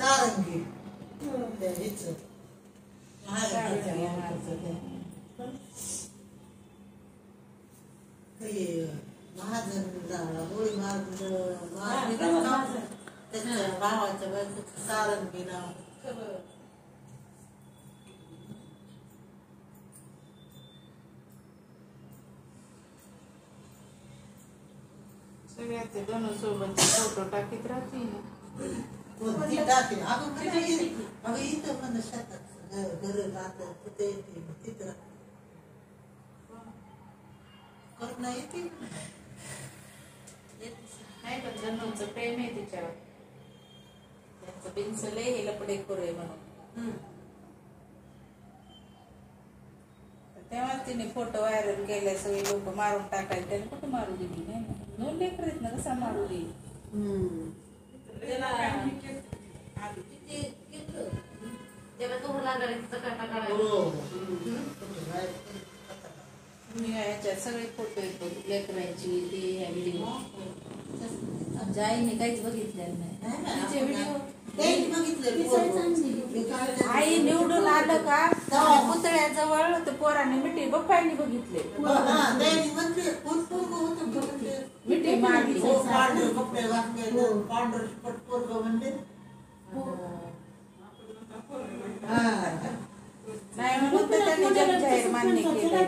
सारंगी हीच महाजन होळी त्याच्या भावाच्या सारंगी नाव सगळ्यात ते दोन सोबत फोटो टाकीत राहते ना कोणती टाकी अगं इथं पण शेतात घर राहत तिथे तिथं करून येते नाही पण जन्मचं प्रेम आहे तिच्यावर त्यांचं बिनसले हे लपडे आहे म्हणून तेव्हा तिने फोटो व्हायरल केले सगळे लोक मारून टाकायचे त्याने कुठं मारू दिली नाही ना दोन लेकर आहेत ना कसा मारू देईल ह्याच्यात सगळे फोटो येतो लेकरांची ते व्हिडिओ आईने काहीच बघितलेलं नाही आई निवडून आलं का पुतळ्याजवळ तर पोराने मिठी बाप्पांनी बघितले मिठी मारली नाही म्हणून तर त्यांनी जगजाहीर मान्य केलं